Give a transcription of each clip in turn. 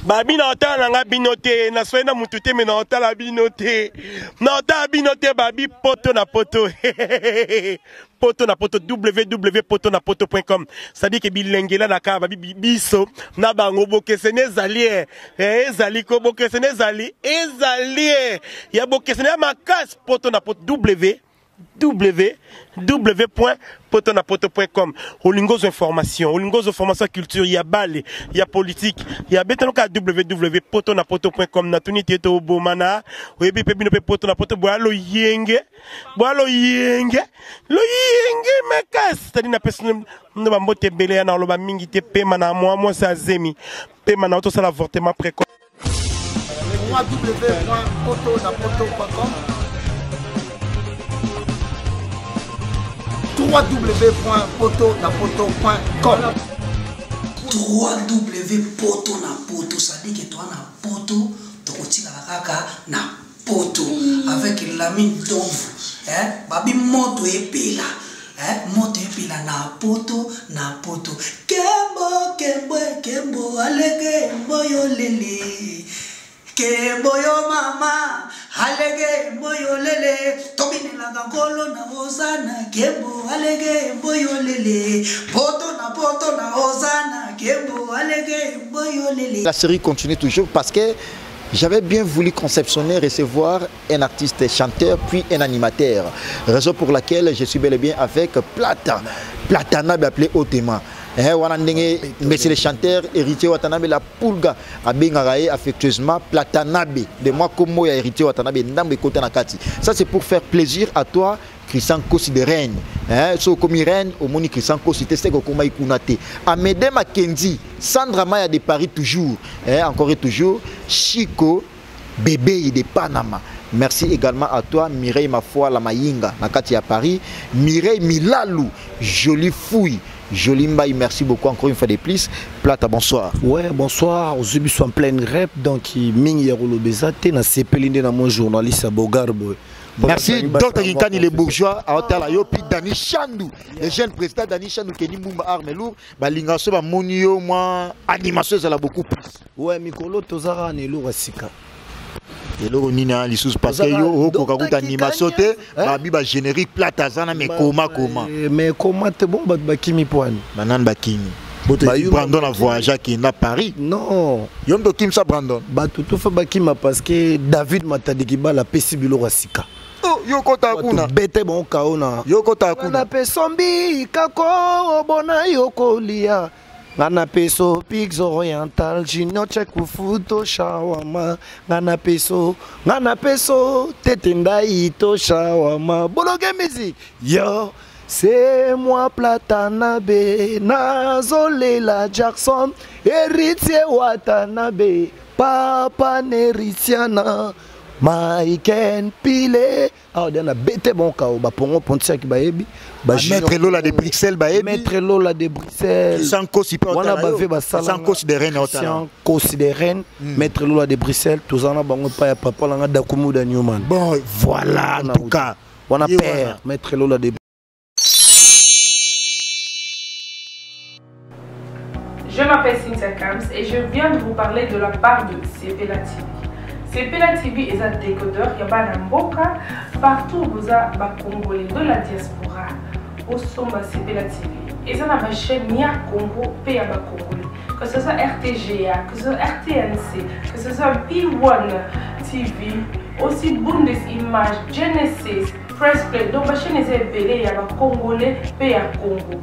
Babi na ota na nga binote na soena mutute me na ota la binote. Na ota binote babi poto na poto. Poto na poto www.potonapoto.com. Ça dit que bilengela na ka babi biso na bango bokesene zali ezali ko bokesene zali ezali ya bokesene makas poto na poto www.potonapoto.com. Olingos information, olingos information culture, ya bale, ya politique, ya betanoka www.potonapoto.com na tunité to bomana, webi pebino pe potonapoto boalo yenge mekas, tadi na personne no ba mbote belé na loba mingi te pema na moi sa zemi, pema na auto sala avortement précoce. www.potonapoto.com www.potonapoto.com www.potonapoto, ça dit que toi na poto, tu continues na poto avec la mine d'ombre, babi moto epela, moto epela na poto, kembo alege mboyo lele, kembo yo mama alege mboyo lele, tobine la gangolo na ozana, kembo alege mboyo lele, poto na ozana, kembo alege mboyo lele. La série continue toujours parce que j'avais bien voulu conceptionner, recevoir un artiste chanteur puis un animateur. Raison pour laquelle je suis bel et bien avec Platanabe appelé Otema. Mais c'est le chanteur héritier Watanabe la Pulga a bengaye affectueusement Platanabe de moi comme moi héritier Watanabe ndambe kota nakati. Ça c'est pour faire plaisir à toi Christian Kosi de Rennes. So comme Rennes au moni Christian Kosi testé ko koma ikunate. Amede Makenzi, Sandra Maya de Paris toujours, encore et toujours, Chico Bébé de Panama. Merci également à toi Mireille Mafoi la Mayinga nakati à Paris, Mireille Milalou, jolie fouille. Jolimbaï, merci beaucoup encore une fois de plus. Plata, bonsoir. Ouais, bonsoir. Aujourd'hui, je suis en pleine rep. Donc, Ming Yerolo Bezate, na CPLD, na mon journaliste à Bogarbo. Merci. Dr. Ginkani, les bourgeois, à Otala Yopi, Dani Chandou, le jeune président Dani Chandou, Kenny Mumba Armelou, Balingaso, Monio, moi, animation, ça l'a beaucoup plus. Ouais, Mikolo, Tozara, Nelo, Rasika. Et là, on a les sous parce que yo kokakuta animation te babi ba générique platazana mais comment mais comment te bon bakimi poani manan bakimi bote Brandon a voyagé qui na Paris non yom to kim sa Brandon ba tout fa bakima parce que David Matadiki ba la pesibilo rasika oh yo kota kuna bete bon kaona yo kota kuna na pesombi kako bona yokolia Ngana peso pigs oriental jino check futo shawama ngana peso tetenda ito shawama bologe musique yo c'est moi Platanabe nazolela Jackson héritier Watanabe papa neritiana Maiken Pile ah on a bête bon kao ba pongo pontia ki baebi ba Maître Lola de Bruxelles baebi Maître Lola de Bruxelles sans considérer on a bavé ba sala sans considérer sans considérer Maître Lola de Bruxelles tous en a bango pa ya papa langa dakumu da Newman bon voilà en tout cas on a père Maître Lola de Je m'appelle Cynthia Kams et je viens de vous parler de la part de CPLA TV. CPLA TV est un décodeur, il y a un mboka partout où vous avez des Congolais de la diaspora au sommet CPLA TV. Et ça ma chaîne Nia Congo, pays à Congolais. Que ce soit RTGA, que ce soit RTNC, que ce soit P1 TV, aussi Bundesimage, Genesis, Press Play. Donc ma chaîne est appelée, il y a des Congolais, pays à Congo.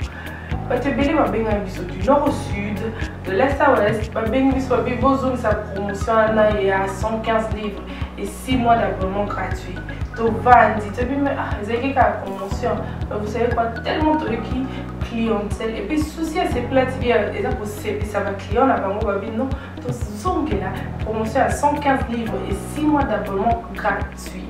Batebele babenga biso du nord au sud, de l'est à ouest, babenga biso besoin sa promotion il y a 115 livres et 6 mois d'abonnement gratuit. To vandi, to bime ezeki ka promotion. Vous savez quoi, tellement de clientèle et puis souci à ces plates bien et ça pour ça va client là bango babi non, to zongela promotion à 115 livres et 6 mois d'abonnement gratuit.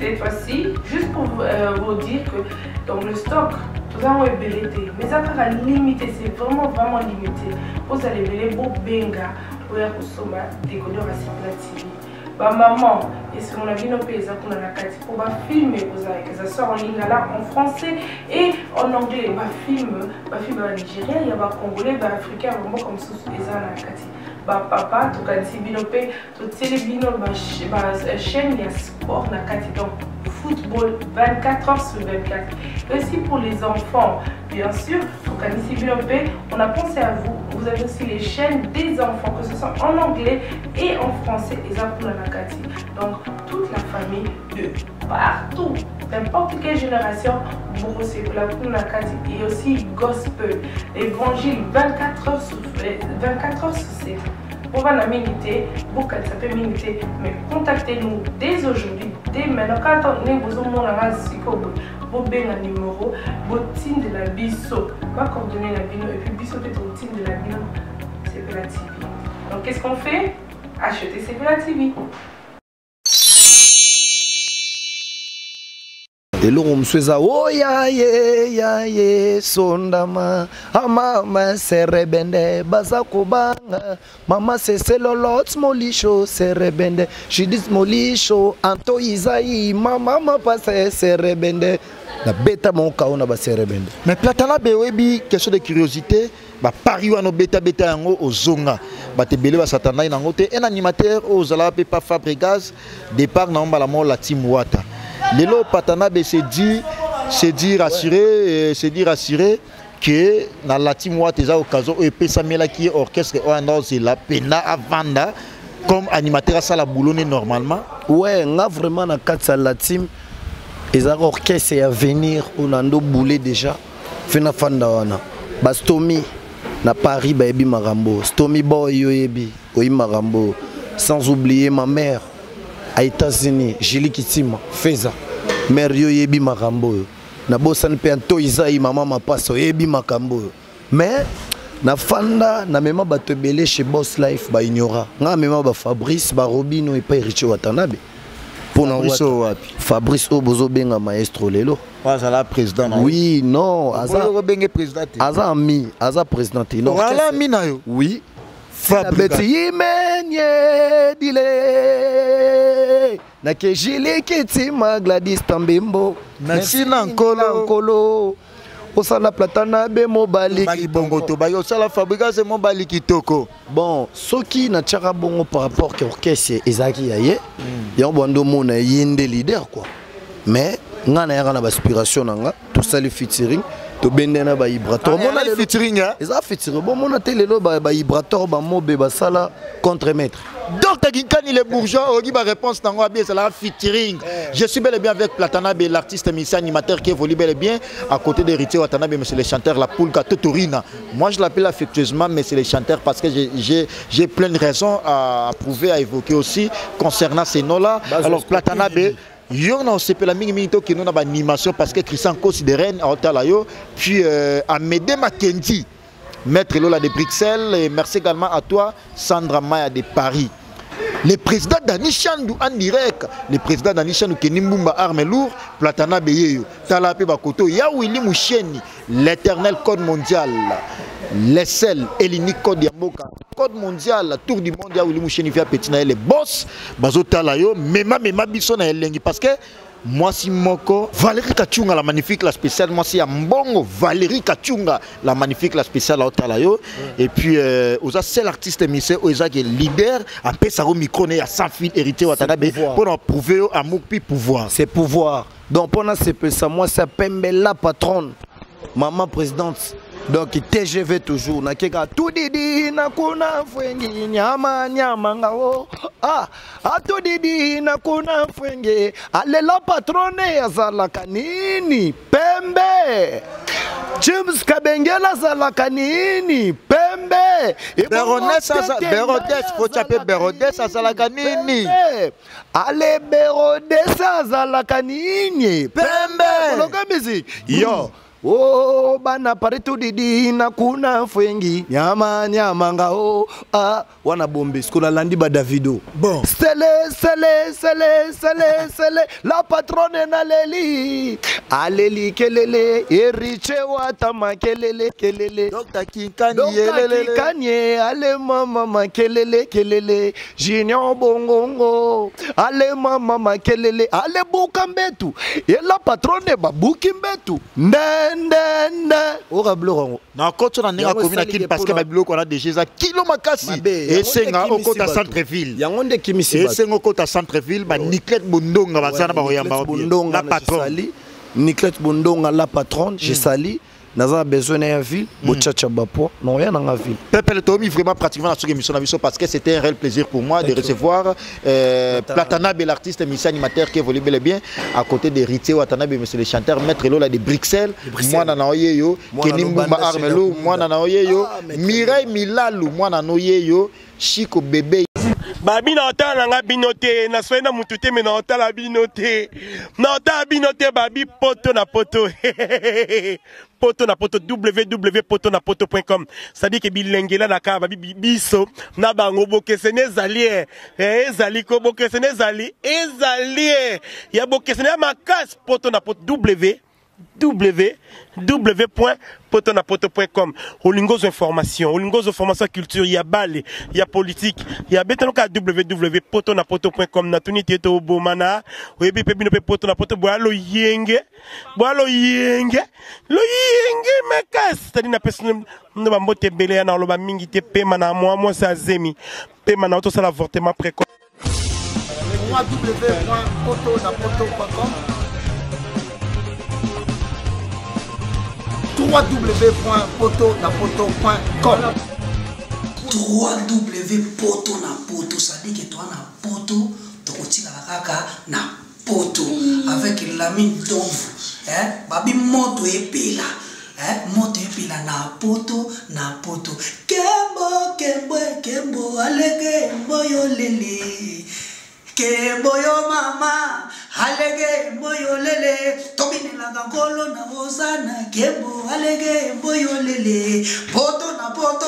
Cette fois-ci, juste pour vous dire que dans le stock, tout ça est belleté, mais ça sera limité, c'est vraiment limité. Vous allez belleter beau benga pour consommer décodeur à CPLA TV. Bah maman, et si on a vu nos pays pour la carte pour filmer, que ça sort en ligne là en français et en anglais. Bah film en Nigeria, il y a des Congolais, des Africains, vraiment comme ça les la carte. papa tokanisi bino pe totieli bino chaîne ya sport na kati donc football 24 heures sur 24. Et aussi pour les enfants, bien sûr, on a pensé à vous. Vous avez aussi les chaînes des enfants, que ce soit en anglais et en français, et ça pour la Nakati. Donc, toute la famille de partout, n'importe quelle génération, vous aussi pour la Nakati. Et aussi gospel, évangile 24 heures sur 7. On va la miniter, beaucoup ça peut miniter, mais contactez-nous dès aujourd'hui, dès maintenant. Quand on est besoin de vous bien un numéro, vous team de la biso, va coordonner la bino et puis biso peut être team de la bino, c'est la TV. Donc qu'est-ce qu'on fait? Acheter c'est la TV. Et là, on me dit, oh ya ye, sondama, mama serebende, bazakubanga, mama c'est lolot molisho serebende, je dis molisho, anto isaï, mama passe serebende, na beta mon kao na ba serebende. Mais Platana bewebi, question de curiosité, ba pari wano beta yango ozonga, ba te bele ba satana yango te, un animateur ozala pe pa Fabregas, départ na mbala mo la team Wata. Lelo Patanabe se dit rassuré que dans la team Wata eza occasion et pesamela qui orchestre o c'est la pena avanda comme animateur à la boulonne normalement. Ouais, nga vraiment na katsa la team eza orchestre à venir on ando boulé déjà fena fanda wana. Bastomi na Paris ba ebi marambo. Stomi boy yo ebi oyi marambo. Sans oublier ma mère à États-Unis, Julie Kitima, Feza, mère yo yebi makambo. Na bosan pe anto Isaï maman ma passe yebi makambo. Mais na fanda na mema bato belé chez Boss Life ba ignora. Nga mema ba Fabrice ba Robino et pas Richie Watanabe. Pour Fabrice Obozo benga maestro lelo. Azala président. Oui, non, Aza président. Aza ami, Aza président. Voilà mina yo. Oui. Fabrice Imenye dile na ke Julie Kitima Gladys Tambembo. Merci Nankolo. Osala Platana be mobali bongo to ba yo sala Fabregas mobali kitoko. Bon, soki na tchaka bongo par rapport ke orchestre ezaki yaye. Ya bondo mona yinde leader quoi. Mais ngana ya na aspiration nanga to sali featuring to bendena ba vibrator mona le featuring hein. Eza featuring bon mona telelo ba vibrator ba mobe ba sala contre-maître. Donc Taginkani les bourgeois on dit ma réponse tango bien c'est la featuring. Je suis bel et bien avec Platanabe l'artiste musicien animateur qui évolue bel et bien à côté de Richie Watanabe mais c'est le chanteur la Poulka Totorina. Moi je l'appelle affectueusement mais c'est le chanteur parce que j'ai plein de raisons à prouver à évoquer aussi concernant ces noms là. Alors Platanabe yo na osepela la mingi to kino na ba animation parce que Christian considère en hôtel yo puis Amédée Makendi maître Lola de Bruxelles et merci également à toi Sandra Maya de Paris. Le président Dani Chandou en direct, le président Dani Chandou qui nimbumba arme lourd, Platana Beyeyo, Talape Bakoto, ya Willy Moucheni, l'éternel code mondial, l'essel, l'unique code Yamboka, code mondial, tour du monde, ya Willy Moucheni fait petit na les boss, Bazo Talayo, mema biso na elengi parce que moi si moko Valérie Kachunga la magnifique la spéciale moi si Mbongo Valérie Kachunga la magnifique la spéciale au Talayo et puis aux seul artiste émissé aux qui est leader en pesa au micro né à sans fil hérité Watanabe pour en prouver à Moupi pouvoir c'est pouvoir donc pendant c'est ça moi c'est Pembe la patronne maman présidente donc TGV toujours na keka tout didi na kuna fwengi nyama ngao tout didi na kuna fwengi ale la patronne azala kanini Pembe James Kabengela azala kanini Pembe Berodès faut taper Berodès azala kanini ale Berodès azala kanini Pembe loka musique yo oh bana pare tout didi na kuna fwengi nyama ngao wana bombe skola landi ba Davido bon sele la patronne na leli aleli kelele Eriche Watama kelele Dr Kinkanye ale mama kelele Junior Bongongo ale mama kelele ale bukambetu et la patronne ba bukimbetu ora bloro na koto na nenga komina kili parce que babilo ko na déjà kilo makasi et senga au côté centre ville yango nde kimisi et senga au côté centre ville ba Niclette Bondonga bazana ba oyamba la patronne Niclette Bondonga la patronne je sali naza besoin d'un ville bochacha bapo non rien dans la ville Pepe Tomi vraiment pratiquement dans cette émission parce que c'était un réel plaisir pour moi de recevoir Platanabe l'artiste musicien animateur qui évolue bel et bien à côté de Rité Watanabe monsieur le chanteur maître Lola de Bruxelles moi nana oyeyo Kenimba Armelo moi nana oyeyo Mireille Milalou moi nana oyeyo Chico bébé Babi na otala nga binote na swena mutute me na otala binote na otala binote babi poto na poto poto na poto www.potonapoto.com ça dit que bilengela na ka babi biso na bango bokesene ezali ezali ko bokesene ezali ya bokesene makas poto na poto www.potonapoto.com Olingos information, Olingos information culture, il y a balle, il y a politique, il y a betanoka www.potonapoto.com na tunité to bomana, webi pebino pe potonapoto boalo yenge mekas, c'est-à-dire na personne ne va moté belé na loba mingi te pema na moi ça zemi, pema na auto ça l'avortement précoce. www.potonapoto.com www.potonapoto.com www.potonapoto, ça dit que toi na poto, tokotika kaka na poto avec la mine d'ombre, babi moto epela, moto epela na poto kembo alege mboyo lele. Kembo yo mama, alege mboyo lele, tobine la gangolo na ozana, kembo alege mboyo lele, poto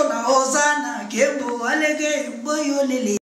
na ozana, kembo alege mboyo lele.